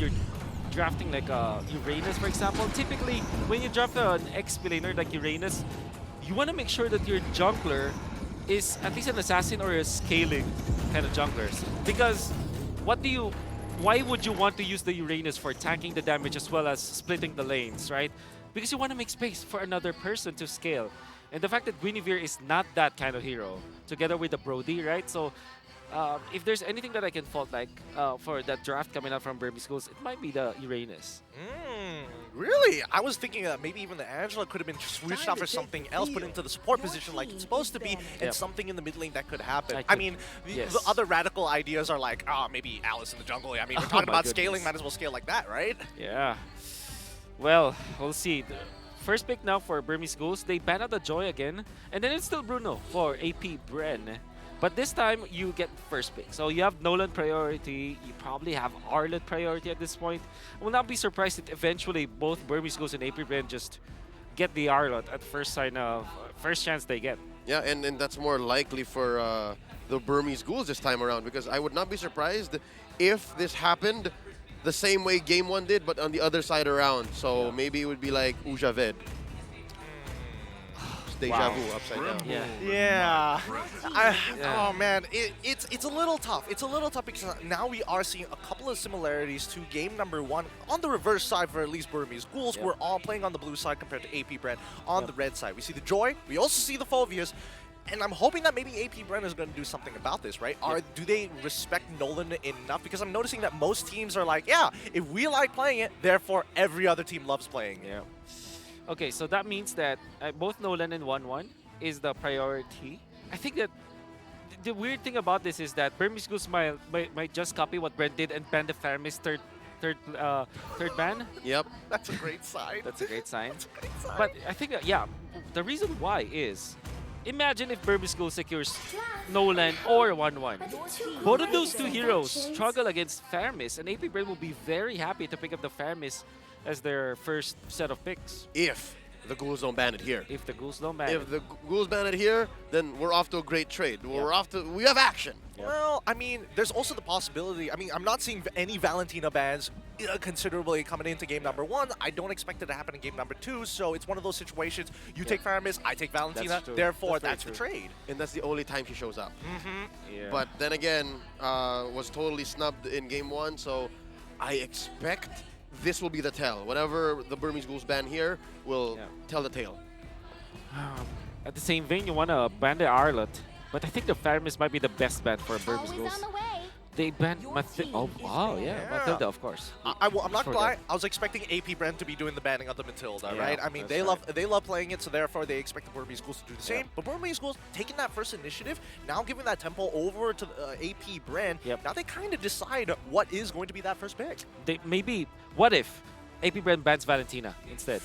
you're drafting like Uranus, for example, typically when you draft an XP laner like Uranus, you want to make sure that your jungler is at least an assassin or a scaling kind of junglers. Because why would you want to use the Uranus for tanking the damage as well as splitting the lanes, right? Because you want to make space for another person to scale. And the fact that Guinevere is not that kind of hero, together with the Brody, right? So if there's anything that I can fault like for that draft coming out from Burmese schools, it might be the Uranus. Really? I was thinking that maybe even the Angela could have been switched out for something else, put into the support position like it's supposed to be, and something in the mid lane that could happen. I mean, the other radical ideas are like, maybe Alice in the jungle. I mean, we're talking about scaling, might as well scale like that, right? Yeah. Well, we'll see. The first pick now for Burmese schools. They ban out the Joy again, and then it's still Bruno for APBR. But this time, you get first pick. So you have Nolan priority, you probably have Arlet priority at this point. I will not be surprised if eventually both Burmese schools and APBR just get the Arlet at first chance they get. Yeah, and that's more likely for the Burmese schools this time around, because I would not be surprised if this happened the same way Game 1 did, but on the other side around. So maybe it would be like Ujaved. Deja vu upside down. Yeah. Oh man, it's a little tough. It's a little tough because now we are seeing a couple of similarities to game number 1 on the reverse side for at least Burmese Ghouls. We're all playing on the blue side compared to APBR on the red side. We see the Joy. We also see the Phobias. And I'm hoping that maybe APBR is going to do something about this, right? Do they respect Nolan enough? Because I'm noticing that most teams are like, yeah, if we like playing it, therefore every other team loves playing it. Yeah. Okay, so that means that both Nolan and 1-1 is the priority. I think that the weird thing about this is that Burmese Ghouls might just copy what Brent did and ban the Faramis third ban. Yep. That's a great sign. That's a great sign. That's a great sign. But I think that, the reason why is, imagine if Burmese Ghouls secures Nolan or 1-1. Both of those two heroes struggle against Faramis, and APBR will be very happy to pick up the Faramis as their first set of picks. If the Ghouls don't ban it here. If the Ghouls don't ban it. If the Ghouls ban it here, then we're off to a great trade. We have action. Well, I mean, there's also the possibility. I mean, I'm not seeing any Valentina bans considerably coming into game number 1. I don't expect it to happen in game number 2. So it's one of those situations. You take Faramis, I take Valentina. Therefore, that's the trade. And that's the only time she shows up. Yeah. But then again, was totally snubbed in game 1. So I expect this will be the tell. Whatever the Burmese Ghouls ban here will tell the tale. At the same vein, you want to ban the Arlet. But I think the Faramis might be the best ban for Burmese Ghouls. They banned Mathilda. Oh, wow, Mathilda, of course. I'm not gonna lie. I was expecting APBR to be doing the banning of the Mathilda, right? I mean, they love playing it, so therefore they expect the Burmese Ghouls to do the same. But Burmese Ghouls taking that first initiative, now giving that tempo over to APBR. Now they kind of decide what is going to be that first pick. What if APBR bans Valentina instead?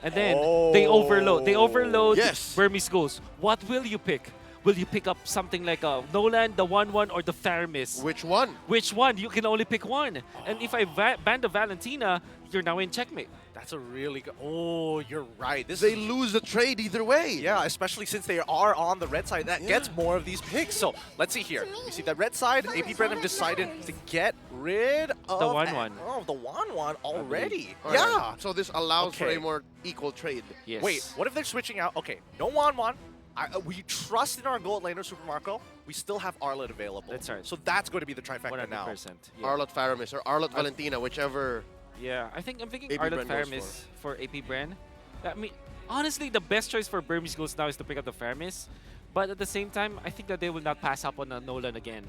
And then they overload. They overload Burmese Ghouls. What will you pick? Will you pick up something like Nolan, the 1-1, or the Faramis? Which one? Which one? You can only pick one. And if I ban the Valentina, you're now in checkmate. That's a really good... Oh, you're right. They lose the trade either way. Yeah, especially since they are on the red side. That gets more of these picks. So let's see here. You see that red side, APBR have decided to get rid of... The 1-1. Oh, the 1-1 already. Yeah. Right. So this allows for a more equal trade. Yes. Wait, what if they're switching out? Okay, no 1-1. We trust in our gold laner, Super Marco. We still have Arlet available. That's right. So that's going to be the trifecta 100%, now. Yeah. Arlet Faramis or Arlet Valentina, whichever. Yeah, I'm thinking AP Arlet Bren Faramis for APBR. I mean, honestly, the best choice for Burmese Ghouls now is to pick up the Faramis. But at the same time, I think that they will not pass up on Nolan again.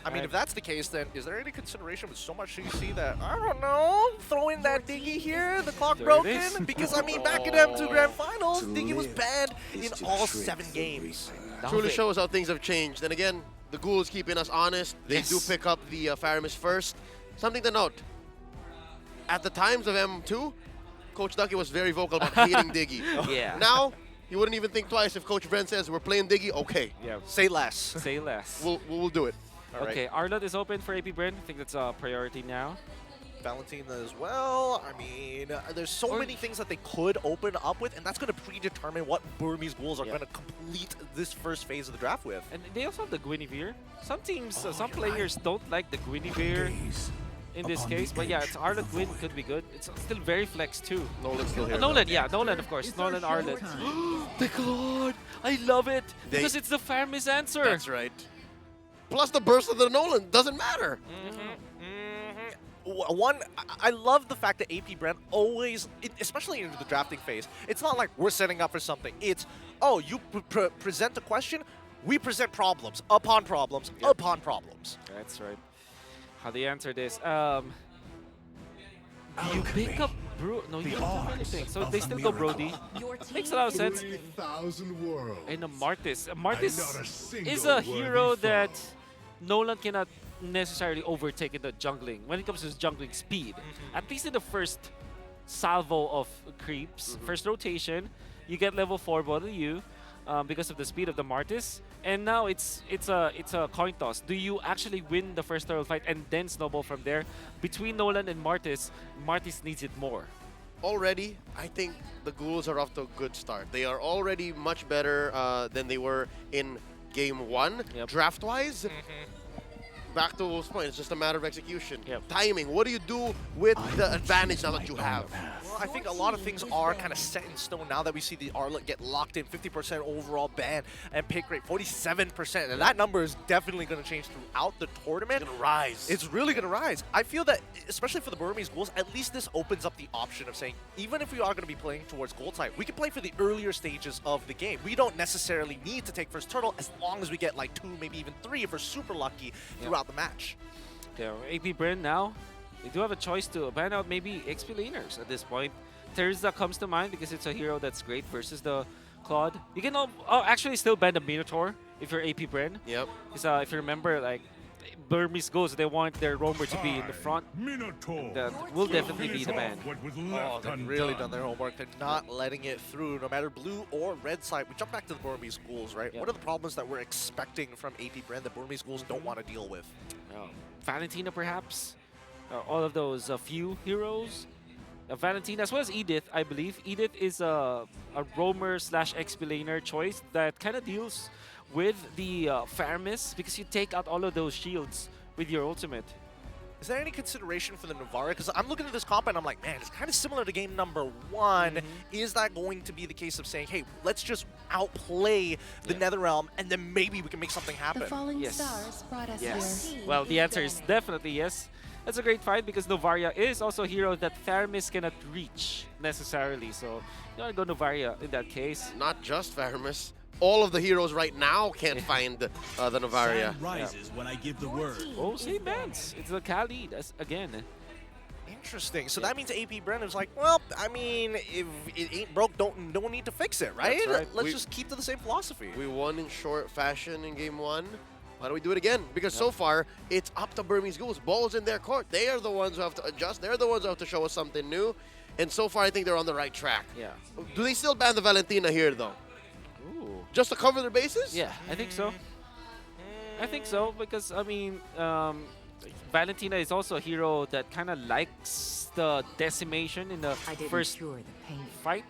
I mean, if that's the case, then is there any consideration with so much CC that, I don't know, throw in that Diggy here, the clock broken? Because, I mean, back in M2 Grand Finals, Diggy was banned in all 7 games. Truly shows how things have changed. And again, the Ghouls keeping us honest. They do pick up the Faramis first. Something to note, at the times of M2, Coach Ducky was very vocal about hating Diggy. Yeah. Now, you wouldn't even think twice if Coach Brent says, we're playing Diggy, okay. Yeah. Say less. Say less. We'll do it. Okay, Arlet is open for APBR. I think that's a priority now. Valentina as well. I mean, there's so many things that they could open up with, and that's going to predetermine what Burmese Ghouls are going to complete this first phase of the draft with. And they also have the Guinevere. Some teams, some players don't like the Guinevere. in this case. But yeah, it's Arlet win could be good. It's still very flex too. Nolan's still here. Nolan, yeah, Nolan, of course. Nolan Arlet. Piccolo! I love it! Because it's the Farmis answer! That's right. Plus the burst of the Nolan doesn't matter. One, I love the fact that AP Brand always, especially in the drafting phase, it's not like we're setting up for something. It's, oh, you present a question, we present problems upon problems upon problems. That's right. How they answer this. You pick up no, you don't have anything. So they still go Brody. Makes a lot of sense. And a Martis. Martis is a hero that Nolan cannot necessarily overtake in the jungling when it comes to his jungling speed. At least in the first salvo of creeps, first rotation, you get level 4 both of you because of the speed of the Martis. And now it's a coin toss. Do you actually win the first turtle fight and then snowball from there? Between Nolan and Martis, Martis needs it more. Already, I think the Ghouls are off to a good start. They are already much better than they were in Game 1, draft-wise. Back to Wolf's point, it's just a matter of execution. Timing, what do you do with the advantage now that you have? Well, I think a lot of things are kind of set in stone now that we see the Arlet get locked in, 50% overall ban, and pick rate 47%. And that number is definitely going to change throughout the tournament. It's going to rise. It's really going to rise. I feel that, especially for the Burmese Ghouls, at least this opens up the option of saying, even if we are going to be playing towards Gold side, we can play for the earlier stages of the game. We don't necessarily need to take first turtle as long as we get like 2, maybe even 3 if we're super lucky throughout the match. Yeah, AP Brand now, they do have a choice to ban out maybe XP laners at this point. Terza comes to mind because it's a hero that's great versus the Claude. You can actually still ban the Minotaur if you're AP Brand. Yep. Because if you remember, like, Burmese Ghouls, they want their roamer to be in the front. Minotaur. That will definitely be the ban. Oh, they've really done their homework. They're not letting it through, no matter blue or red side. We jump back to the Burmese Ghouls, right? What are the problems that we're expecting from AP Brand that Burmese Ghouls don't want to deal with? Valentina, perhaps? All of those few heroes. Valentina, as well as Edith, I believe. Edith is a roamer slash XP laner choice that kind of deals with the Farmis because you take out all of those shields with your ultimate. Is there any consideration for the Navara? Because I'm looking at this comp and I'm like, man, it's kind of similar to game number 1. Is that going to be the case of saying, hey, let's just outplay the Netherrealm and then maybe we can make something happen? The falling stars brought us here. Well, the answer is definitely yes. That's a great fight because Novaria is also a hero that Farmis cannot reach necessarily. So you want to go Novaria in that case. Not just Farmis. All of the heroes right now can't find the Novaria. Rises when I give the word. Oh, same bands. It's the Kali again. Interesting. So that means AP Brennan's like, well, I mean, if it ain't broke, don't need to fix it, right? That's right. Let's just keep to the same philosophy. We won in short fashion in Game 1. Why don't we do it again? Because so far, it's up to Burmese Ghouls. Ball's in their court. They are the ones who have to adjust. They're the ones who have to show us something new. And so far, I think they're on the right track. Yeah. Do they still ban the Valentina here, though? Ooh. Just to cover their bases? Yeah, I think so. I think so because, I mean, Valentina is also a hero that kind of likes the decimation in the first fight.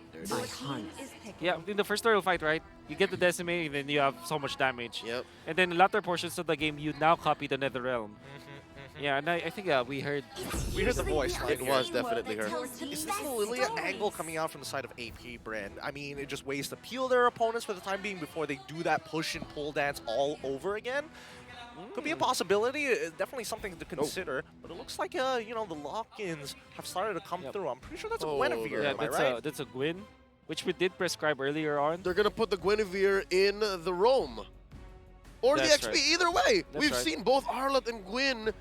Yeah, in the first turtle fight, right? You get the decimate and then you have so much damage. Yep. And then in later portions of the game, you now copy the Netherrealm. Yeah, and I think we heard the voice. Right? It was definitely her. Is this the Lilia angle coming out from the side of AP Brand? I mean, it just ways to peel their opponents for the time being before they do that push and pull dance all over again. Could be a possibility. Definitely something to consider. But it looks like you know, the lock-ins have started to come through. I'm pretty sure that's a Guinevere. Yeah, am I right? that's a Gwyn, which we did prescribe earlier on. They're going to put the Guinevere in the Roam. Or the XP, either way. We've seen both Arlet and Gwyn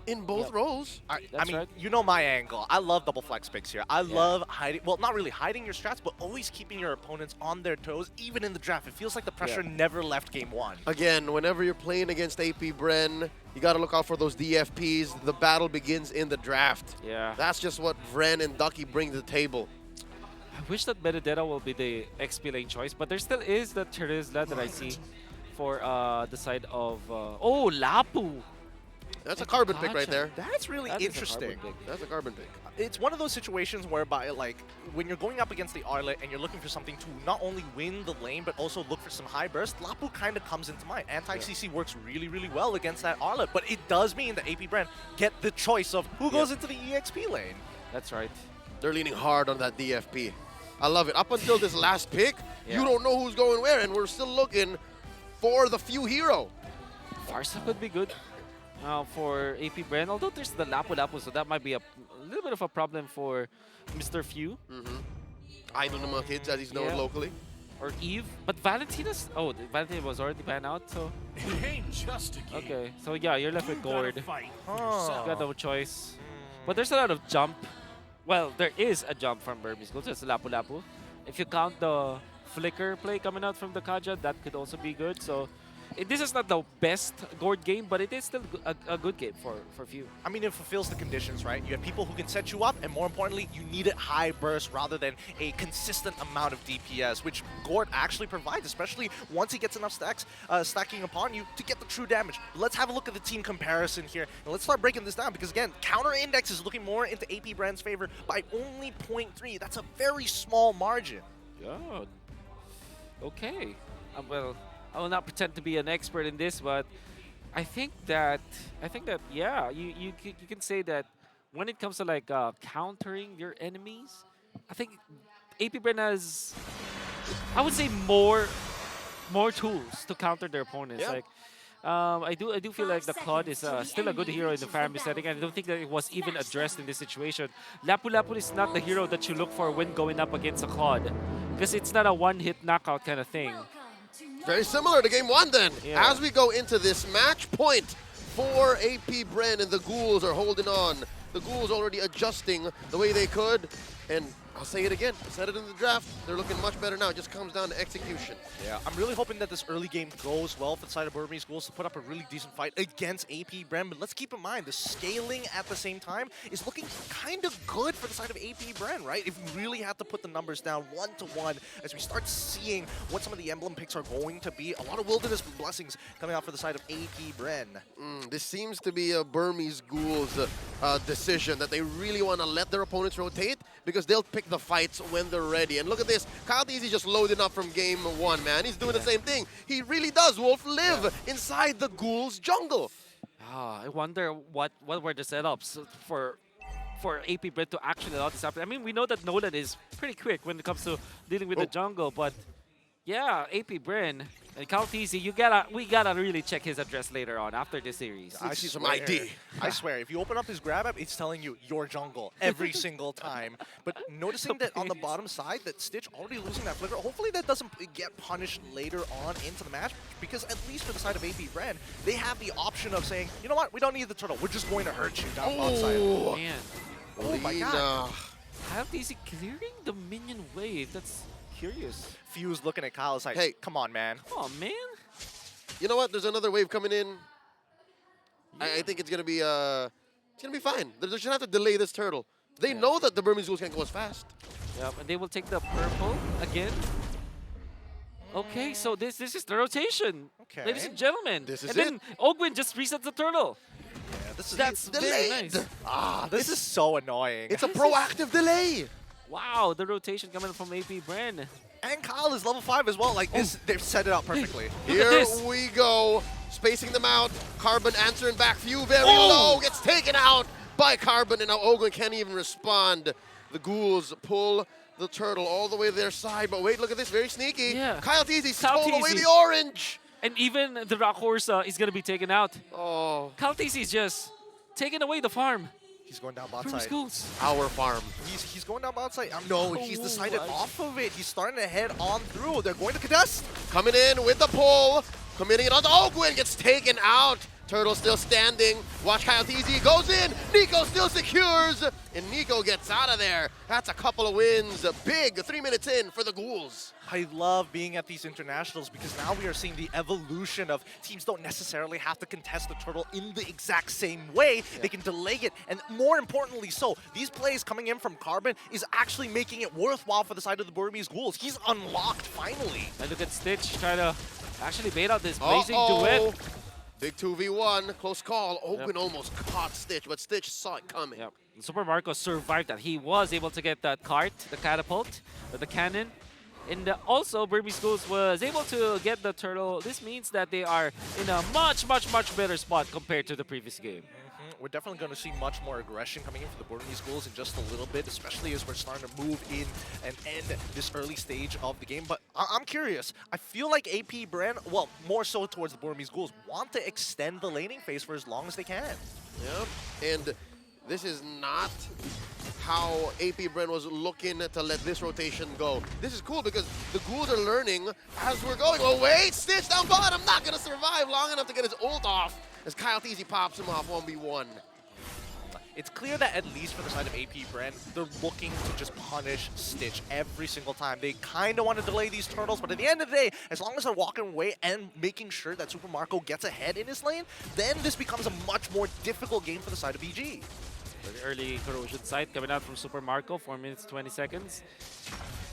in both rows. I mean, you know my angle. I love double flex picks here. I love hiding, well, not really hiding your strats, but always keeping your opponents on their toes, even in the draft. It feels like the pressure never left game 1. Again, whenever you're playing against AP Bren, you got to look out for those DFPs. The battle begins in the draft. Yeah. That's just what Vren and Ducky bring to the table. I wish that Benedetta will be the XP lane choice, but there still is the Terizla that I see for the side of... oh, Lapu! That's a carbon pick right there. That's really That is a interesting. carbon pick. That's a carbon pick. It's one of those situations whereby, like, when you're going up against the Arlet and you're looking for something to not only win the lane, but also look for some high burst, Lapu kind of comes into mind. Anti-CC works really, really well against that Arlet, but it does mean that AP Brand get the choice of who goes into the EXP lane. That's right. They're leaning hard on that DFP. I love it. Up until this last pick, Yeah. you don't know who's going where, and we're still looking for the few hero. Farsa could be good for AP Brand, although there's the Lapu Lapu, so that might be a little bit of a problem for Mr. Few Idol ng mga kids, as he's known Yeah. locally. or Eve. But Valentina's... Oh, Valentina was already banned out, so... It ain't just a game. Okay, so yeah, you're left with You gotta Gord. fight for Oh. yourself. You got no choice. But there's a lot of jump. Well, there is a jump from Burmese Gold, so it's Lapu Lapu. If you count the flicker play coming out from the Kaja, that could also be good. So this is not the best Gord game, but it is still a good game for Few. I mean, it fulfills the conditions, right? You have people who can set you up, and more importantly, you need it high burst rather than a consistent amount of DPS, which Gord actually provides, especially once he gets enough stacks stacking upon you to get the true damage. Let's have a look at the team comparison here, and let's start breaking this down, because again, counter index is looking more into AP Brand's favor by only 0.3. That's a very small margin. Yeah. Okay. Well, I will not pretend to be an expert in this, but I think that yeah, you can say that when it comes to like countering your enemies, I think AP Brand has, I would say, more tools to counter their opponents. Yeah. Like I do feel like the Claude is still a good hero in the Faramir setting, and I don't think that it was even addressed in this situation. Lapu Lapu is not the hero that you look for when going up against a Claude, because it's not a one-hit knockout kind of thing. Very similar to game one then. Yeah. As we go into this match point for AP Bren, and the Ghouls are holding on. The Ghouls already adjusting the way they could, and I'll say it again, I said it in the draft, they're looking much better now. It just comes down to execution. Yeah, I'm really hoping that this early game goes well for the side of Burmese Ghouls to put up a really decent fight against AP Bren. But let's keep in mind, the scaling at the same time is looking kind of good for the side of AP Bren, right? If we really have to put the numbers down 1-to-1 as we start seeing what some of the emblem picks are going to be. A lot of Wilderness Blessings coming out for the side of AP Bren. This seems to be a Burmese Ghouls decision that they really want to let their opponents rotate, because they'll pick the fights when they're ready. And look at this, Kyle Easy just loaded up from game one, man. He's doing the same thing. He really does, Wolf, live inside the Ghouls jungle. I wonder what were the setups for AP Bren to actually allow this happen. I mean, we know that Nolan is pretty quick when it comes to dealing with the jungle, but yeah, AP Bren and Kaltizi, we gotta really check his address later on after this series. I see some ID. I swear, if you open up his grab app, it's telling you your jungle every single time. But noticing that on the bottom side, that Stitch already losing that flicker, hopefully that doesn't get punished later on into the match, because at least for the side of AP Brand, they have the option of saying, you know what, we don't need the turtle, we're just going to hurt you down bottom side. Man, Oh my god. Kaltizi clearing the minion wave. That's curious. Fuse looking at Kyle is like, Hey. come on, man. Oh man. You know what? There's another wave coming in. I think it's gonna be fine. They just have to delay this turtle. They know that the Burmese Ghouls can't go as fast. Yep, and they will take the purple again. Okay, so this is the rotation, Okay. ladies and gentlemen. This is and then Ogwin just resets the turtle. Yeah, this is That's very delayed. nice. this is so annoying. It's a proactive delay. Wow, the rotation coming from AP Bren. And Kyle is level 5 as well. Like this, they've set it up perfectly. Look at Here this. we go. Spacing them out. Carbon answering back. Few very Oh! low. Gets taken out by Carbon. And now Ogwin can't even respond. The Ghouls pull the turtle all the way to their side. But wait, look at this. Very sneaky. Yeah. Kyle Teasy Kyle stole away Teasy. the orange. And even the Rock Horse is going to be taken out. Oh, Kaltisi is just taking away the farm He's going down bot from side. schools. our farm. He's going down bot side. No, he's Oh, decided what? off of it. He's starting to head on through. They're going to contest. Coming in with the pull. Committing it on to Ogwin. Gets taken out. Turtle still standing. Watch Kyle Teasy. Goes in. Nico still secures. And Nico gets out of there. That's a couple of wins. Big 3 minutes in for the Ghouls. I love being at these internationals because now we are seeing the evolution of teams don't necessarily have to contest the turtle in the exact same way. They can delay it, and more importantly so, these plays coming in from Carbon is actually making it worthwhile for the side of the Burmese Ghouls. He's unlocked finally. And look at Stitch trying to actually bait out this blazing duet. Big 2v1, close call. Owen Yep. almost caught Stitch, but Stitch saw it coming. Yep. Super Marco survived that. He was able to get that cart, the catapult, the cannon. And also, Burmese Schools was able to get the turtle. This means that they are in a much, much, much better spot compared to the previous game. We're definitely going to see much more aggression coming in for the Burmese Schools in just a little bit, especially as we're starting to move in and end this early stage of the game. But I'm curious. I feel like APBR, well, more so towards the Burmese Schools, want to extend the laning phase for as long as they can. Yeah, and this is not how APBR was looking to let this rotation go. This is cool because the ghouls are learning as we're going. Oh wait, Stitch down bottom, not gonna survive long enough to get his ult off as Kyle Teasy pops him off 1v1. It's clear that at least for the side of APBR, they're looking to just punish Stitch every single time. They kind of want to delay these turtles, but at the end of the day, as long as they're walking away and making sure that Super Marco gets ahead in his lane, then this becomes a much more difficult game for the side of EG. The early corrosion sight coming out from Super Marco, 4 minutes, 20 seconds.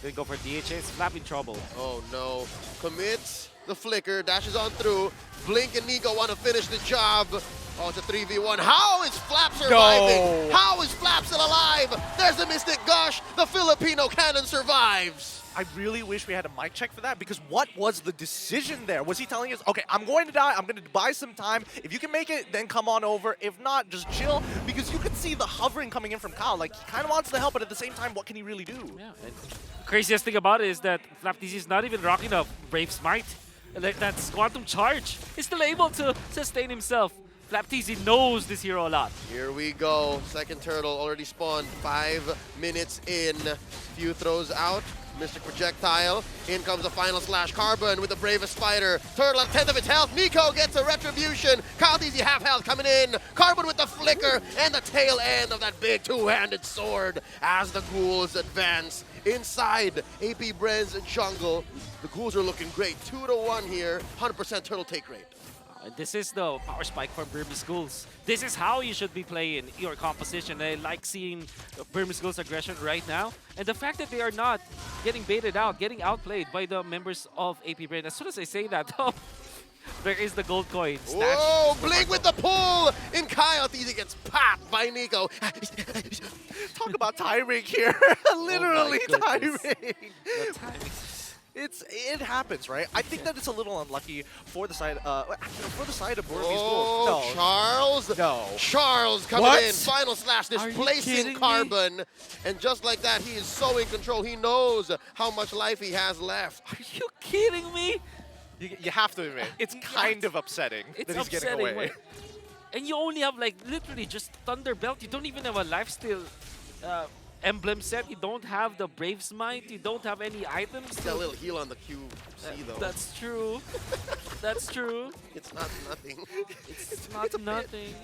They go for DHA, Flap in trouble. Oh no, commits the flicker, dashes on through. Blink and Nico want to finish the job. Oh, it's a 3v1. How is Flap surviving? No. How is Flap still alive? There's the Mystic Gush. The Filipino cannon survives. I really wish we had a mic check for that, because what was the decision there? Was he telling us, okay, I'm going to die, I'm going to buy some time. If you can make it, then come on over. If not, just chill, because you can see the hovering coming in from Kyle. Like, he kind of wants to help, but at the same time, what can he really do? Yeah, and craziest thing about it is that Flap TC is not even rocking a Brave Smite. Like, that's Quantum Charge. He's still able to sustain himself. Flap TC knows this hero a lot. Here we go. Second turtle already spawned 5 minutes in. Few throws out. Mystic Projectile. In comes the final slash. Carbon with the bravest fighter. Turtle at 10th of its health. Nico gets a retribution. Kyle Deasy half health coming in. Carbon with the flicker and the tail end of that big two-handed sword as the ghouls advance inside APBR's jungle. The ghouls are looking great. 2-1 here. 100% turtle take rate. This is the power spike from Burmese Schools. This is how you should be playing your composition. I like seeing Burmese Schools' aggression right now. And the fact that they are not getting baited out, getting outplayed by the members of APBR. As soon as I say that, there is the gold coin. Whoa, Blink with the pull! And Kyle Teasy gets popped by Nico. Talk about timing here. Literally timing. The timing. It happens, right? I think that it's a little unlucky for the side for the side of Burmese Oh, Schools. Charles! No. Charles coming What? in. Final slash Are you displacing kidding me? Carbon. And just like that, he is so in control. He knows how much life he has left. Are you kidding me? You have to admit, it's kind of upsetting It's that he's upsetting. getting away. And you only have like literally just Thunder Belt. You don't even have a lifesteal emblem set. You don't have the Brave Smite. You don't have any items. That little heal on the QC though. That's true. That's true. It's not nothing. It's not nothing.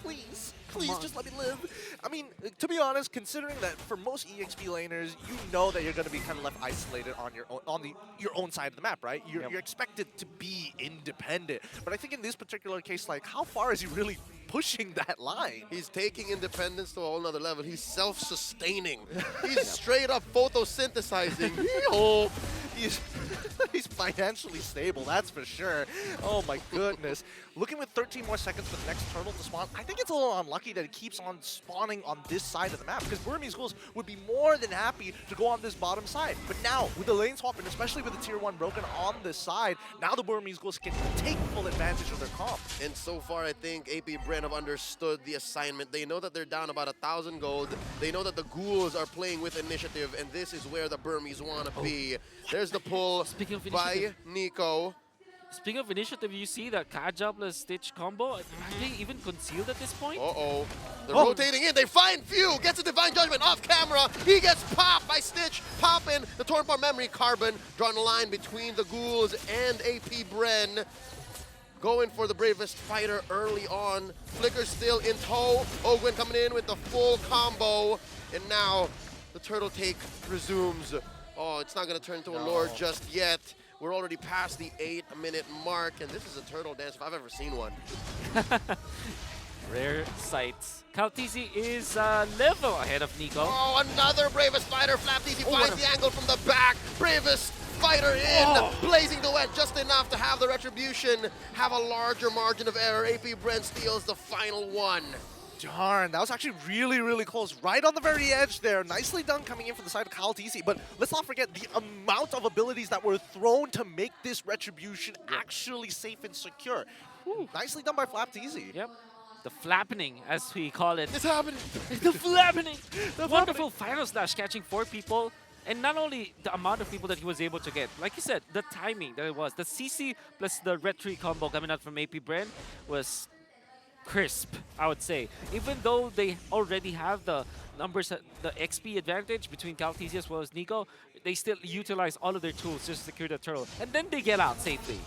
Please, Come please, on. just let me live. I mean, to be honest, considering that for most EXP laners, you know that you're going to be kind of left isolated on your own, your own side of the map, right? You're, Yep. you're expected to be independent. But I think in this particular case, like, how far is he really pushing that line? He's taking independence to a whole nother level. He's self-sustaining. He's straight up photosynthesizing. Oh. He's financially stable, that's for sure. Oh my goodness. Looking with 13 more seconds for the next turtle to spawn, I think it's a little unlucky that it keeps on spawning on this side of the map, because Burmese Schools would be more than happy to go on this bottom side. But now, with the lane swap, and especially with the tier 1 broken on this side, now the Burmese Schools can take full advantage of their comp. And so far, I think APBR have understood the assignment. They know that they're down about 1,000 gold. They know that the ghouls are playing with initiative, and this is where the Burmese want to be. There's the pull Speaking of by initiative. Nico. Speaking of initiative, you see that Kaja plus Stitch combo. Are they even concealed at this point? Uh-oh. They're Oh. rotating in. They find Few. Gets a Divine Judgment off camera. He gets popped by Stitch. Popping the Tornpar Memory Carbon. Drawing a line between the ghouls and APBR. Going for the bravest fighter early on. Flicker still in tow. Ogwen coming in with the full combo. And now the turtle take resumes. Oh, it's not going to turn into a lord just yet. We're already past the 8-minute mark, and this is a turtle dance if I've ever seen one. Rare sights. Kaltizi is level ahead of Nico. Oh, another bravest fighter. Flap DZ finds the angle from the back. Bravest fighter in, blazing the wet just enough to have the retribution have a larger margin of error. AP Brent steals the final one. Darn, that was actually really, really close. Right on the very edge there. Nicely done coming in from the side of Kyle TC. But let's not forget the amount of abilities that were thrown to make this retribution actually safe and secure. Nicely done by Flap TC. Yep. The flappening, as we call it. It's happening. The flappening! The wonderful final slash catching 4 people. And not only the amount of people that he was able to get, like you said, the timing that it was. The CC plus the retry combo coming out from AP Bren was crisp, I would say. Even though they already have the numbers, the XP advantage between Caltesi as well as Nico, they still utilize all of their tools just to secure the turtle. And then they get out safely.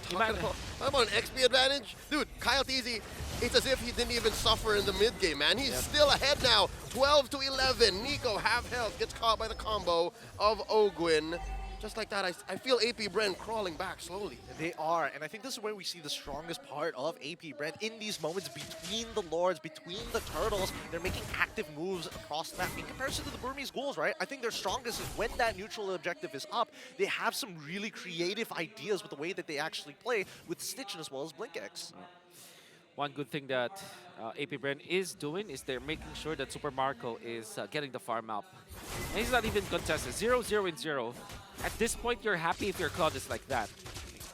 Talking about an XP advantage? Dude, Kyle Teasy, it's as if he didn't even suffer in the mid game, man. He's still ahead now, 12 to 11. Nico, half health, gets caught by the combo of Ogwin. Just like that, I feel AP Bren crawling back slowly. They are, and I think this is where we see the strongest part of AP Brent in these moments between the Lords, between the Turtles. They're making active moves across the map in comparison to the Burmese Ghouls, right? I think their strongest is when that neutral objective is up. They have some really creative ideas with the way that they actually play with Stitch as well as BlinkX. One good thing that AP Bren is doing is they're making sure that Super Marco is getting the farm up. And he's not even contested. 0-0 and 0. At this point, you're happy if your Cloud is like that.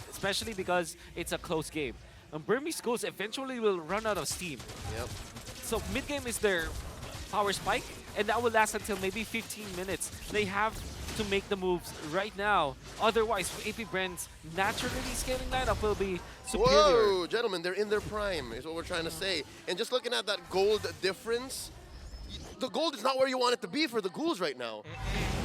Especially because it's a close game. And Burmese Schools eventually will run out of steam. Yep. So mid-game is their power spike, and that will last until maybe 15 minutes. They have to make the moves right now. Otherwise, AP Bren's naturally scaling lineup will be superior. Whoa, gentlemen, they're in their prime, is what we're trying to say. And just looking at that gold difference, the gold is not where you want it to be for the Ghouls right now.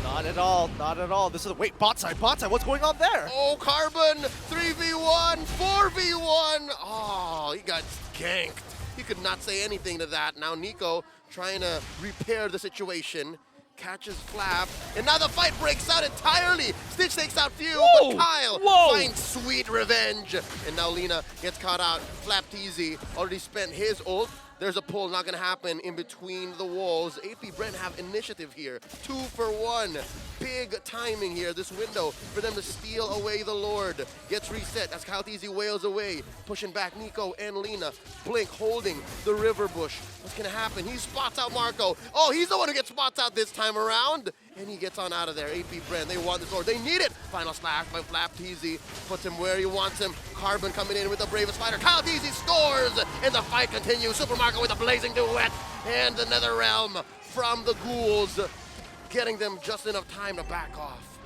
Not at all, not at all. This is, wait, bot side, what's going on there? Oh, Carbon, 3v1, 4v1. Oh, he got ganked. He could not say anything to that. Now Nico trying to repair the situation. Catches Flap, and now the fight breaks out entirely. Stitch takes out Few, but Kyle finds sweet revenge. And now Lena gets caught out. Flap TZ already spent his ult. There's a pull, not gonna happen in between the walls. AP Brent have initiative here. 2 for 1. Big timing here, this window for them to steal away the Lord. Gets reset as Kyle TZ wails away. Pushing back Nico and Lena. Blink holding the river bush. What's gonna happen? He spots out Marco. Oh, he's the one who gets spots out this time around. And he gets on out of there. AP Brent, they want this Lord. They need it. Final slash by Flap TZ. Puts him where he wants him. Carbon coming in with the bravest fighter. Kyle TZ scores. And the fight continues. Super Marco with a blazing duet. And the Nether Realm from the Ghouls. Getting them just enough time to back off.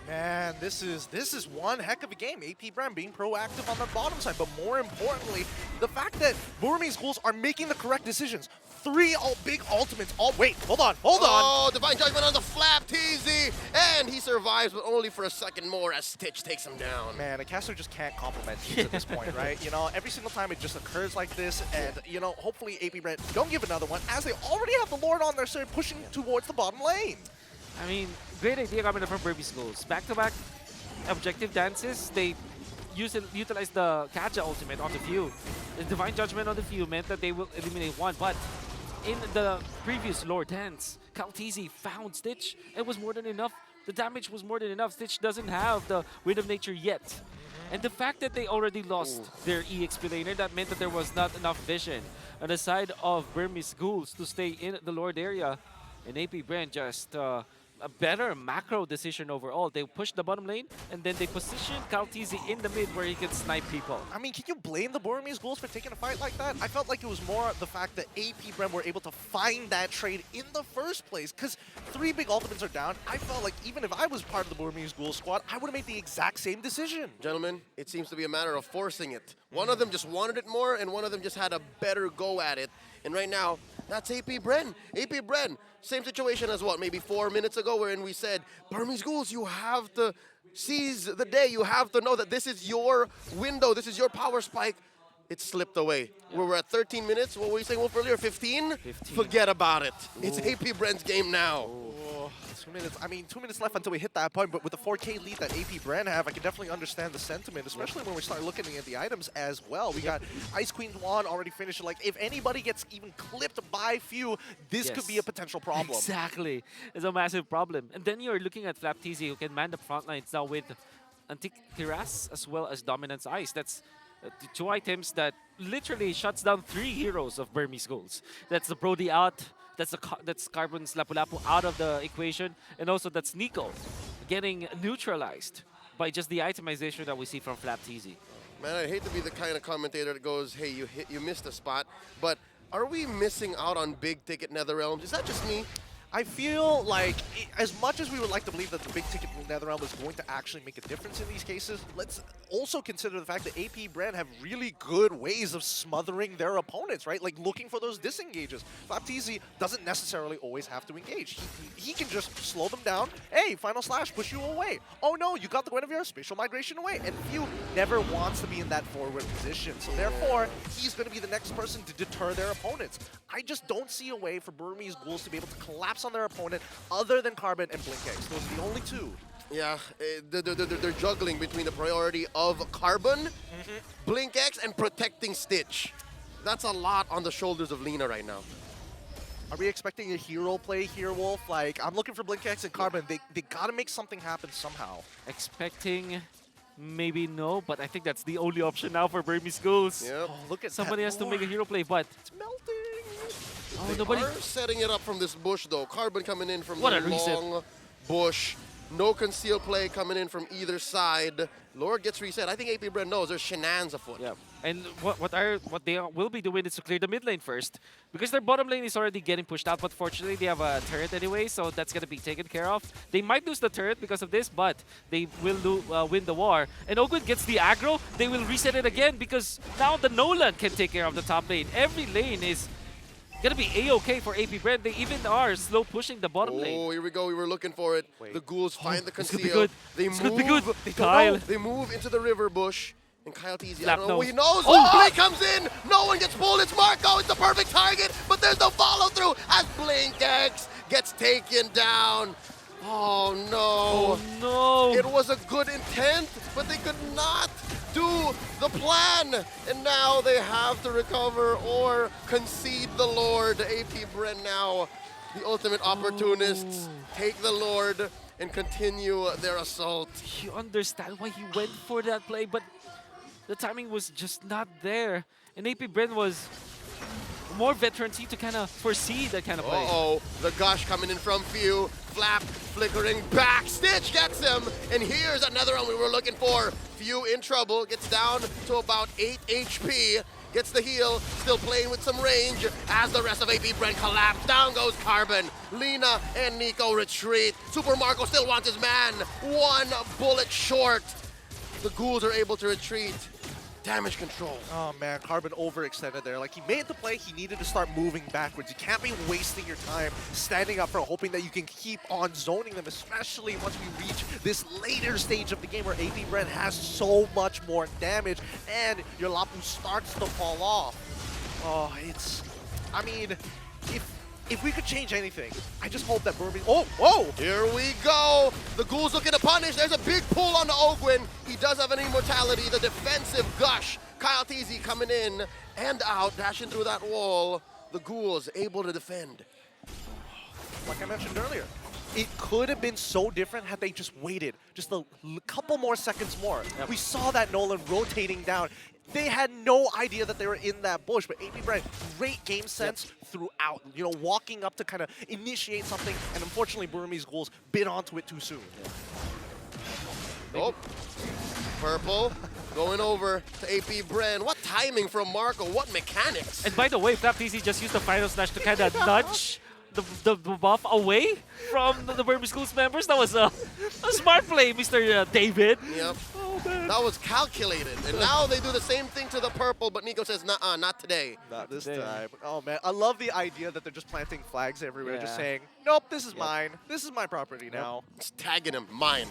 Man, this is one heck of a game. AP Brand being proactive on the bottom side, but more importantly, the fact that Burmese Ghouls are making the correct decisions. 3 big ultimates. Wait, hold on. Oh, Divine Judgment on the Flap TZ, and he survives, but only for a second more as Stitch takes him down. Man, a caster just can't compliment teams at this point, right? You know, every single time it just occurs like this, and, you know, hopefully AP Brand don't give another one, as they already have the Lord on their side pushing towards the bottom lane. I mean, great idea coming from Burmese Schools. Back-to-back objective dances, they utilize the Kaja ultimate on the Few. The Divine Judgment on the Few meant that they will eliminate one, but in the previous Lord dance, Kaltizi found Stitch. It was more than enough. The damage was more than enough. Stitch doesn't have the Wind of Nature yet. And the fact that they already lost their EXP laner, that meant that there was not enough vision on the side of Burmese Ghouls to stay in the Lord area. And AP Brand just a better macro decision overall. They pushed the bottom lane, and then they positioned Kaltizi in the mid where he can snipe people. I mean, can you blame the Burmese Ghouls for taking a fight like that? I felt like it was more the fact that AP Brem were able to find that trade in the first place, because 3 big ultimates are down. I felt like even if I was part of the Burmese Ghouls squad, I would have made the exact same decision. Gentlemen, it seems to be a matter of forcing it. One of them just wanted it more, and one of them just had a better go at it. And right now, that's AP Bren. AP Bren, same situation as what, maybe 4 minutes ago, wherein we said, Burmese Ghouls, you have to seize the day. You have to know that this is your window. This is your power spike. It slipped away. Yeah. We're at 13 minutes. What were you saying, Wolf, earlier? 15? 15. Forget about it. Ooh. It's AP Bren's game now. Ooh. 2 minutes. I mean, 2 minutes left until we hit that point, but with the 4K lead that AP Brand have, I can definitely understand the sentiment, especially when we start looking at the items as well. We got Ice Queen's Wand already finished. Like, if anybody gets even clipped by few, this could be a potential problem. Exactly. It's a massive problem. And then you're looking at Flapteasy, who can man the front lines now with Antique Tiras as well as Dominance Ice. That's the two items that literally shuts down 3 heroes of Burmese goals. That's the Brody out, that's Carbon's Lapu-Lapu out of the equation, and also that's Nico getting neutralized by just the itemization that we see from Flapteasy. Man, I hate to be the kind of commentator that goes, hey, you missed a spot, but are we missing out on big ticket Netherrealms? Is that just me? I feel like, as much as we would like to believe that the big ticket Netherrealm is going to actually make a difference in these cases, let's also consider the fact that AP Brand have really good ways of smothering their opponents, right? Like looking for those disengages. Flapteasy doesn't necessarily always have to engage. He can just slow them down. Hey, Final Slash, push you away. Oh no, you got the Guinevere, spatial migration away. And Few never wants to be in that forward position. So therefore, he's going to be the next person to deter their opponents. I just don't see a way for Burmese Ghouls to be able to collapse on their opponent other than Carbon and BlinkX. Those are the only two. Yeah, they're juggling between the priority of Carbon, BlinkX, and protecting Stitch. That's a lot on the shoulders of Lina right now. Are we expecting a hero play here, Wolf? Like, I'm looking for BlinkX and Carbon. They gotta make something happen somehow. Expecting, maybe no, but I think that's the only option now for Burmese Ghouls. Yep. Oh, look at Somebody that has to lore. make a hero play, but It's melting. oh, They nobody. are setting it up from this bush, though. Carbon coming in from What the a reset. long bush. No conceal play coming in from either side. Lord gets reset. I think AP Brand knows there's shenanigans afoot. Yeah, and what they will be doing is to clear the mid lane first, because their bottom lane is already getting pushed out. But fortunately, they have a turret anyway, so that's gonna be taken care of. They might lose the turret because of this, but they will win the war. And Ogud gets the aggro. They will reset it again because now the Nolan can take care of the top lane. Every lane is gonna be a-okay for AP Brand. They even are slow pushing the bottom lane. Oh, here we go. We were looking for it. Wait. The ghouls find the This conceal. could be good. They This move. could be good. They, Kyle. they move into the river bush. And Kyle Teasy, I Slap don't know what he nose. knows. Oh! Blink comes in. No one gets pulled. It's Marco. It's the perfect target. But there's no follow through as BlinkX gets taken down. Oh no. Oh no! It was a good intent, but they could not do the plan. And now they have to recover or concede the Lord. AP Bren now, the ultimate opportunists, take the Lord and continue their assault. You understand why he went for that play, but the timing was just not there. And AP Bren was more veteran-y to kind of foresee that kind of play. Uh-oh, the gush coming in from Few. Flap flickering back. Stitch gets him. And here's another one we were looking for. Few in trouble. Gets down to about 8 HP. Gets the heal. Still playing with some range as the rest of AP Brent collapse. Down goes Carbon. Lina and Nico retreat. Super Marco still wants his man. One bullet short. The ghouls are able to retreat. Damage control. Oh man, Carbon overextended there. Like, he made the play, he needed to start moving backwards. You can't be wasting your time standing up front, hoping that you can keep on zoning them, especially once we reach this later stage of the game where AP Brent has so much more damage and your Lapu starts to fall off. Oh, it's... I mean, if we could change anything, I just hope that Burmese... Oh, whoa! Here we go. The ghouls looking to punish. There's a big pull on the Ogwin. He does have an immortality. The defensive gush. Kyle Teasy coming in and out, dashing through that wall. The ghouls able to defend. Like I mentioned earlier, it could have been so different had they just waited just a couple more seconds more. Yep. We saw that Nolan rotating down. They had no idea that they were in that bush, but AP Brent, great game sense throughout. You know, walking up to kind of initiate something, and unfortunately Burmese Ghouls bit onto it too soon. Oh, purple going over to AP Bren. What timing from Marco? What mechanics? And by the way, Flapteasy just used the final slash to kind of nudge the buff away from the Burmese Schools members. That was a smart play, Mr. David. Yep. Oh, man. That was calculated. And now they do the same thing to the purple, but Nico says, nuh-uh, not today. Not this Damn. time. Oh man, I love the idea that they're just planting flags everywhere, just Yeah. saying, nope, this is mine. This is my property now. It's tagging him, mine.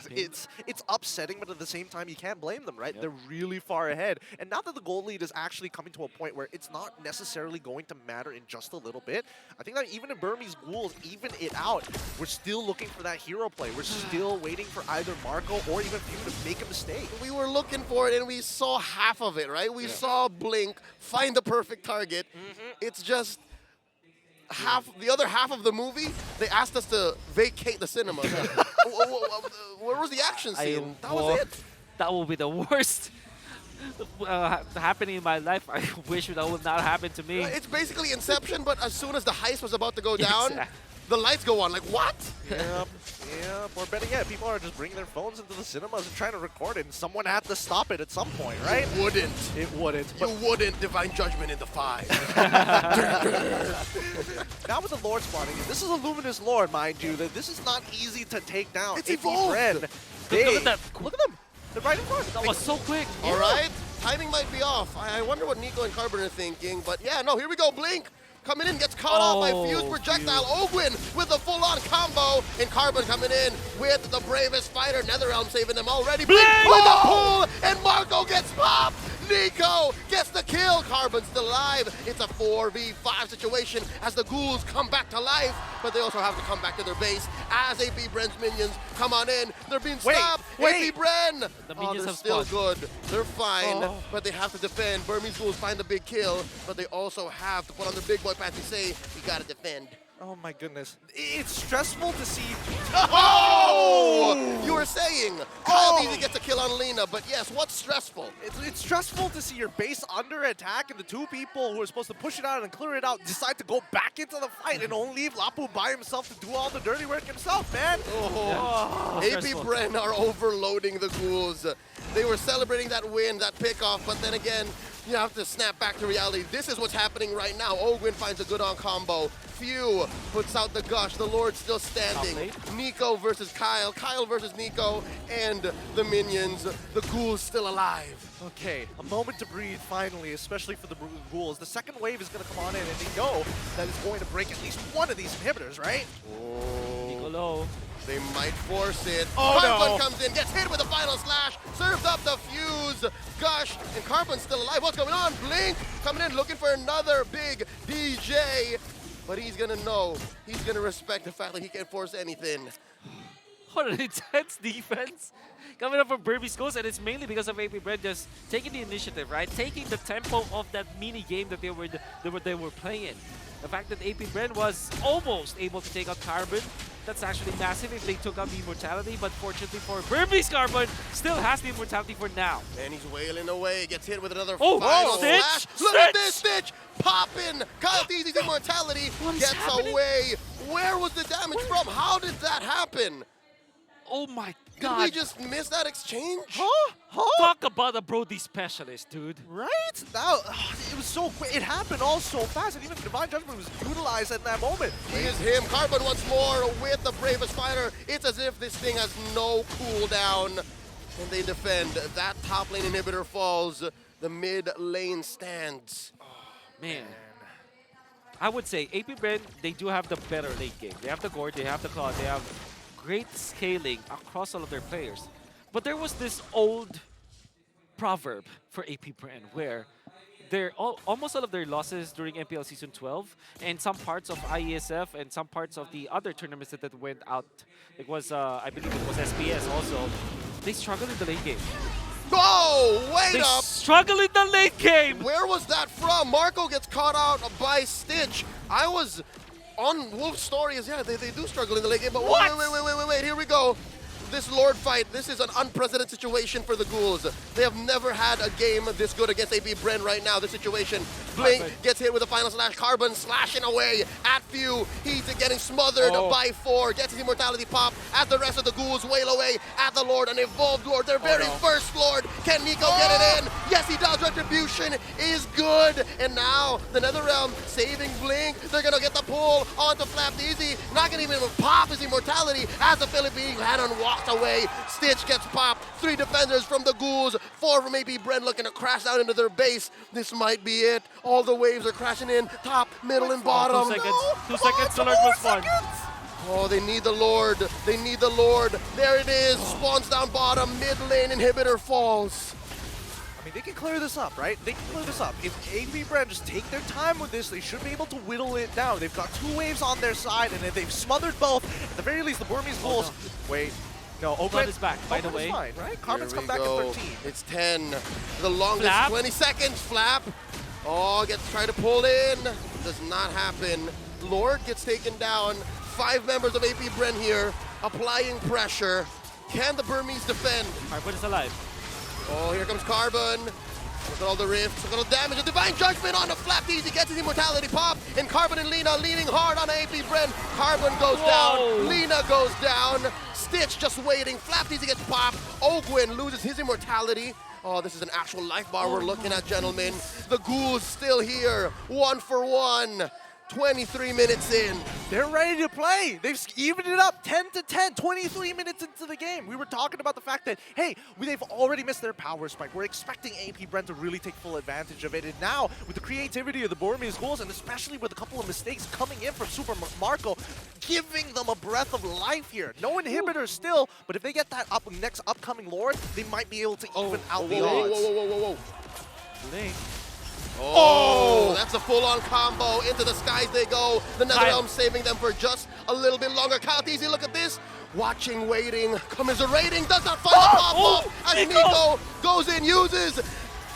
It's upsetting, but at the same time, you can't blame them, right? Yep. They're really far ahead. And now that the goal lead is actually coming to a point where it's not necessarily going to matter in just a little bit, I think that even if Burmese Ghouls even it out, we're still looking for that hero play. We're still waiting for either Marco or even Few to make a mistake. We were looking for it and we saw half of it, right? We saw Blink find the perfect target. It's just the other half of the movie, they asked us to vacate the cinema. Where was the action scene? That was it. That will be the worst happening in my life. I wish that would not happen to me. It's basically Inception, but as soon as the heist was about to go down, Exactly. the lights go on. Like, what? Yep. Or better yet, people are just bringing their phones into the cinemas and trying to record it, and someone had to stop it at some point, right? You wouldn't. It wouldn't. You wouldn't divine judgment in the 5. Now with the Lord spawning, this is a Luminous Lord, mind you, that this is not easy to take down. It's AP evolved. Bren, Look at that. Look at them. They're right in front. That was so quick. All right, timing might be off. I wonder what Nico and Carbon are thinking, but yeah, no, here we go. Blink coming in, gets caught off by Fuse projectile. Ogwin with the full-on combo, and Carbon coming in with the bravest fighter. Netherrealm saving them already. Blink with the pull, and Marco gets popped. Nico gets the kill. Carbon still alive. It's a 4v5 situation as the ghouls come back to life, but they also have to come back to their base as AP Bren's minions come on in. They're being stopped. wait. AP Bren. The minions they're have still spawned. good. They're fine, but they have to defend. Burmese ghouls find the big kill, but they also have to put on the big boy pants and say, we gotta defend. Oh my goodness. It's stressful to see. Oh! You were saying Kyle Easy gets a kill on Lena, but yes, what's stressful? It's stressful to see your base under attack and the two people who are supposed to push it out and clear it out decide to go back into the fight and only leave Lapu by himself to do all the dirty work himself, man. AP Stressful. Bren are overloading the ghouls. They were celebrating that win, that pickoff, but then again, you have to snap back to reality. This is what's happening right now. Ogwin finds a good on combo. Few puts out the gush. The Lord's still standing. Nico versus Kyle. Kyle versus Nico. And the minions. The ghouls still alive. Okay, a moment to breathe finally, especially for the ghouls. The second wave is going to come on in, and they know that it's going to break at least one of these inhibitors, right? Niccolo. They might force it. Oh, Carbon no. comes in, gets hit with a final slash, serves up the fuse. Gush, and Carbon's still alive. What's going on? Blink coming in, looking for another big DJ. But he's gonna know. He's gonna respect the fact that he can't force anything. What an intense defense coming up from Burmese Ghouls, and it's mainly because of AP Bren just taking the initiative, right? Taking the tempo of that mini game that they were playing. The fact that AP Bren was almost able to take out Carbon, that's actually massive if they took out the immortality, but fortunately for Burmese, Carbon still has the immortality for now. And he's wailing away, gets hit with another Oh, final Stitch! slash. Look at Stitch! this, Stitch! Popping! Kyle Deezy's immortality What is gets happening? away. Where was the damage from? How did that happen? Oh my Did god. we just miss that exchange? Talk about a Brody specialist, dude. Right? Now, it was so quick. It happened all so fast, and even Divine Judgment was utilized at that moment. He is him. Carbon once more with the bravest fighter. It's as if this thing has no cooldown. And they defend. That top lane inhibitor falls. The mid lane stands. Man. I would say AP Bren, they do have the better late game. They have the Gore, they have the Claw, they have great scaling across all of their players. But there was this old proverb for AP Bren where almost all of their losses during MPL Season 12 and some parts of IESF and some parts of the other tournaments that went out, it was, I believe it was SPS also, they struggled in the late game. Oh, wait They up! struggle in the late game! Where was that from? Marco gets caught out by Stitch. I was on Wolf's story is, yeah, they do struggle in the late game, but wait, here we go. This Lord fight, this is an unprecedented situation for the ghouls. They have never had a game this good against AP Bren right now, this situation. Blink gets hit with a final slash, Carbon slashing away at Few. He's getting smothered by 4, gets his immortality pop as the rest of the ghouls wail away at the Lord, an evolved Lord, their very first Lord. Can Nico get it in? Yes, he does. Retribution is good. And now the Netherrealm saving Blink. They're gonna get the pull onto Flap Easy. Not gonna even pop his immortality as the Philippine Lannon walks away. Stitch gets popped. 3 defenders from the ghouls. 4 from AP Bren looking to crash out into their base. This might be it. All the waves are crashing in. Top, middle, and bottom. 2 seconds. 2 seconds to learn was fun. Oh, they need the Lord. They need the Lord. There it is. Spawns down bottom. Mid lane inhibitor falls. I mean, they can clear this up, right? They can clear this up. If APBR just take their time with this, they should be able to whittle it down. They've got 2 waves on their side, and if they've smothered both, at the very least, the Burmese Bulls... Wait. No, Oakland is back, by the Oakland is way. fine, right? Carbon's Here come we back go. at 13. It's 10. The longest Flap. 20 seconds. Flap. Oh, gets tried to pull in. Does not happen. Lord gets taken down. 5 members of AP Bren here applying pressure. Can the Burmese defend? Carbon is alive. Oh, here comes Carbon. Look at all the rifts, look at all the damage. A Divine Judgment on the Flap Easy gets his immortality pop. And Carbon and Lina leaning hard on AP Bren. Carbon goes down. Lina goes down. Stitch just waiting. Flap Easy gets popped. Ogwin loses his immortality. Oh, this is an actual life bar we're looking at, gentlemen. The Ghoul's still here. 1 for 1. 23 minutes in. They're ready to play. They've evened it up 10 to 10, 23 minutes into the game. We were talking about the fact that, hey, they've already missed their power spike. We're expecting AP Brent to really take full advantage of it. And now, with the creativity of the Burmese goals, and especially with a couple of mistakes coming in from Super Marco, giving them a breath of life here. No inhibitors still, but if they get that next upcoming Lord, they might be able to even out the odds. Whoa. Link. Oh, that's a full-on combo. Into the skies they go. The Netherrealm saving them for just a little bit longer. Kyle Easy, look at this. Watching, waiting, commiserating. Does not find the combo. As Nico goes in, uses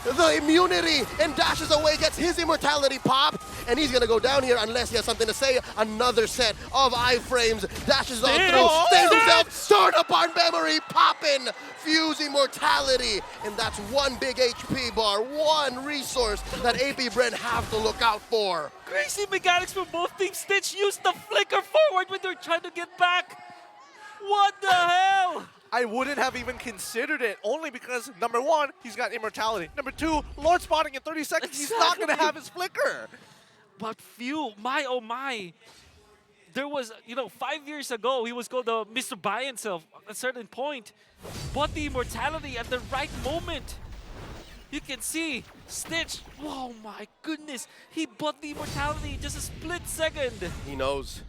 the immunity and dashes away, gets his immortality pop, and he's gonna go down here unless he has something to say. Another set of iframes, dashes on through, stays himself, turn apart memory, poppin', fuse immortality, and that's 1 big HP bar, 1 resource that AP Bren have to look out for. Crazy mechanics from both teams. Stitch used the flicker forward when they're trying to get back. What the hell? I wouldn't have even considered it, only because, number 1, he's got immortality. Number 2, Lord spawning in 30 seconds, he's not going to have his flicker. But phew, my oh my. There was, 5 years ago, he was called the Mr. Buy himself at a certain point. Bought the immortality at the right moment. You can see Stitch, oh my goodness. He bought the immortality in just a split second. He knows.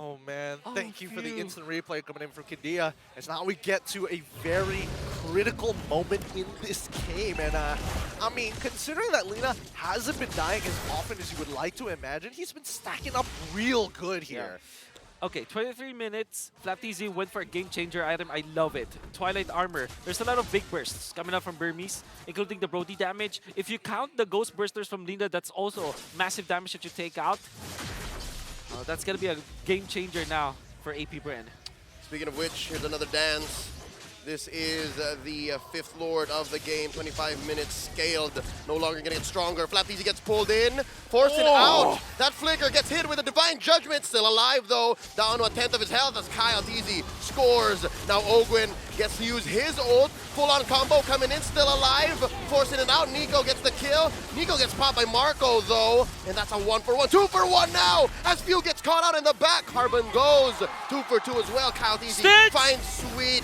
Oh man, Oh, thank you for the phew. instant replay coming in from Kadia. As now we get to a very critical moment in this game. And I mean, considering that Lina hasn't been dying as often as you would like to imagine, he's been stacking up real good here. Okay, 23 minutes. Flap TZ went for a game changer item. I love it. Twilight Armor. There's a lot of big bursts coming up from Burmese, including the Brody damage. If you count the Ghost Bursters from Lina, that's also massive damage that you take out. That's going to be a game changer now for AP Bren. Speaking of which, here's another dance. This is the 5th Lord of the game. 25 minutes scaled. No longer gonna get stronger. Flap Easy gets pulled in. Forcing out. That flicker gets hit with a Divine Judgment. Still alive though. Down to 1/10 of his health as Kyle Easy scores. Now Ogwin gets to use his ult. Full-on combo coming in. Still alive. Forcing it out. Nico gets the kill. Nico gets popped by Marco though. And that's a 1 for 1. 2 for 1 now. As Fuel gets caught out in the back. Carbon goes. 2 for 2 as well. Kyle Easy finds Sweet.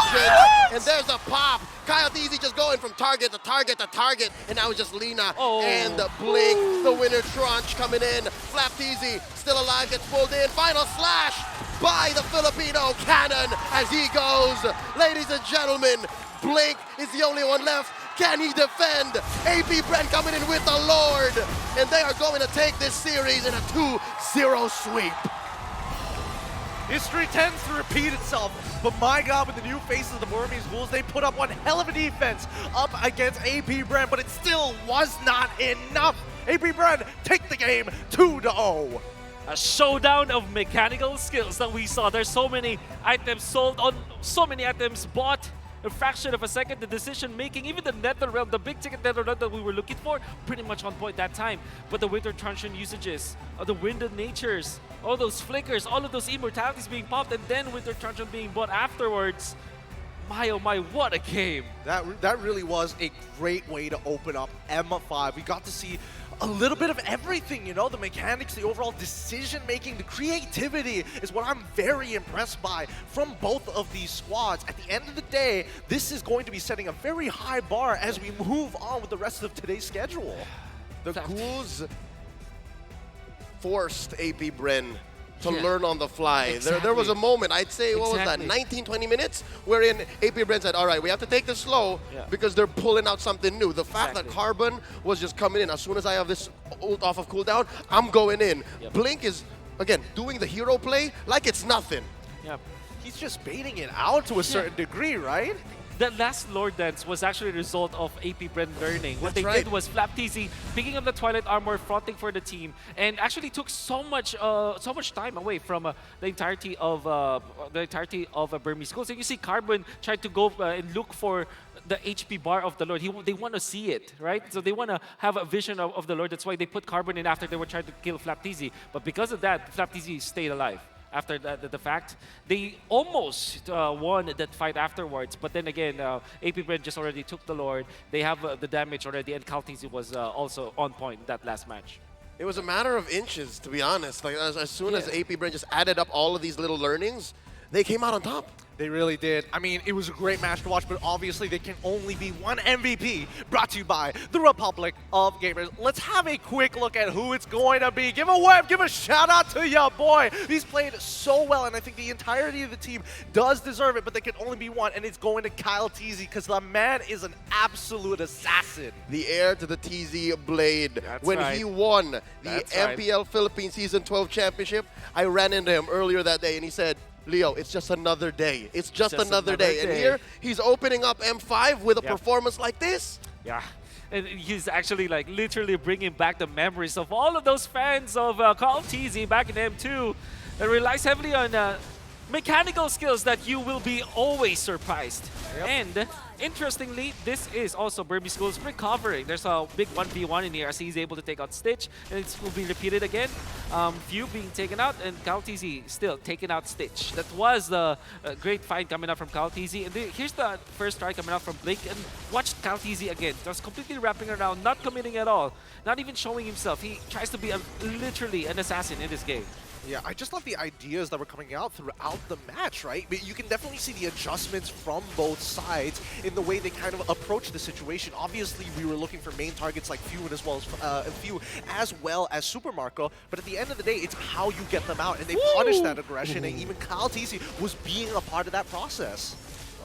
And there's a pop. Kyle Easy just going from target to target to target. And now it's just Lina and Blink. The winner Tranche coming in. Flap Easy still alive, gets pulled in. Final slash by the Filipino Cannon as he goes. Ladies and gentlemen, Blink is the only one left. Can he defend? AP Brent coming in with the Lord. And they are going to take this series in a 2-0 sweep. History tends to repeat itself, but my God, with the new faces of the Burmese Bulls, they put up one hell of a defense up against AP Bren, but it still was not enough. AP Bren take the game 2-0. A showdown of mechanical skills that we saw. There's so many items sold on so many items bought. A fraction of a second, the decision making, even the Netherrealm, the big ticket Netherrealm that we were looking for, pretty much on point that time. But the Winter Truncheon usages, the Winded Natures, all those flickers, all of those immortalities being popped, and then Winter Truncheon being bought afterwards. My oh my, what a game! That really was a great way to open up M5. We got to see a little bit of everything, the mechanics, the overall decision-making, the creativity is what I'm very impressed by from both of these squads. At the end of the day, this is going to be setting a very high bar as we move on with the rest of today's schedule. The Ghouls forced AP Bren to learn on the fly. Exactly. There was a moment, I'd say, what was that, Exactly. 19, 20 minutes, wherein APBR said, all right, we have to take this slow because they're pulling out something new. The fact that Carbon was just coming in, as soon as I have this ult off of cooldown, I'm going in. Blink is, again, doing the hero play like it's nothing. Yep. He's just baiting it out to a certain degree, right? The last Lord Dance was actually a result of AP Bren learning. What That's they did was Flap TZ picking up the Twilight Armor, fronting for the team, and actually took so much time away from the entirety of Burmese schools. And you see Carbon tried to go and look for the HP bar of the Lord. They want to see it, right? So they want to have a vision of the Lord. That's why they put Carbon in after they were trying to kill Flap TZ. But because of that, Flap TZ stayed alive. After the fact, they almost won that fight afterwards. But then again, AP Bren just already took the Lord. They have the damage already, and Kaltizi was also on point that last match. It was a matter of inches, to be honest. Like as soon as APBR just added up all of these little learnings, they came out on top. They really did. I mean, it was a great match to watch, but obviously there can only be one MVP, brought to you by the Republic of Gamers. Let's have a quick look at who it's going to be. Give a web, give a shout out to your boy. He's played so well, and I think the entirety of the team does deserve it, but there can only be one, and it's going to Kyle TZ, because the man is an absolute assassin. The heir to the TZ Blade. When he won the MPL Philippines Season 12 Championship, I ran into him earlier that day, and he said, Leo, it's just another day. It's just another day. And here, he's opening up M5 with a performance like this. Yeah. And he's actually like literally bringing back the memories of all of those fans of Carl TZ back in M2 that relies heavily on mechanical skills that you will be always surprised. And interestingly, this is also Burmese Schools recovering. There's a big 1v1 in here as he's able to take out Stitch, and it will be repeated again. Few being taken out, and KalTZ still taking out Stitch. That was the great fight coming out from KalTZ. And here's the first try coming out from Blink, and watch KalTZ again. Just completely wrapping around, not committing at all, not even showing himself. He tries to be literally an assassin in this game. Yeah, I just love the ideas that were coming out throughout the match, right? But you can definitely see the adjustments from both sides in the way they kind of approach the situation. Obviously, we were looking for main targets like Few as well as Super Marco, but at the end of the day, it's how you get them out, and they punish that aggression, and even Kyle TZ was being a part of that process.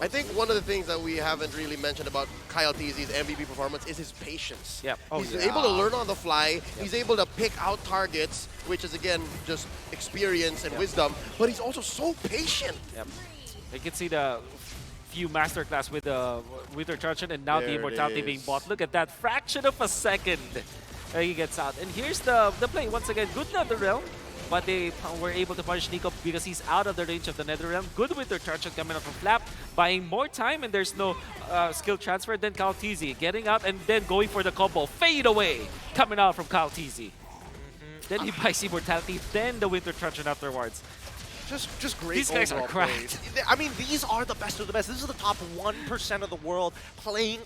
I think one of the things that we haven't really mentioned about Kyle TZ's MVP performance is his patience. Yep. He's able to learn on the fly. He's able to pick out targets, which is, again, just experience and wisdom. But he's also so patient. Yep. You can see the Few masterclass with the Winter Truncheon, and now the Immortality being bought. Look at that. Fraction of a second. He gets out. And here's the play. Once again, good NetherRealm. But they were able to punish Nico because he's out of the range of the NetherRealm. Good with their Truncheon coming up from Flap, buying more time, and there's no skill transfer. Then Kyle TZ getting out and then going for the combo. Fade away coming out from Kyle TZ. Then he buys Immortality, then the Winter Truncheon afterwards. Just great. These guys are cracked. I mean, these are the best of the best. This is the top 1% of the world playing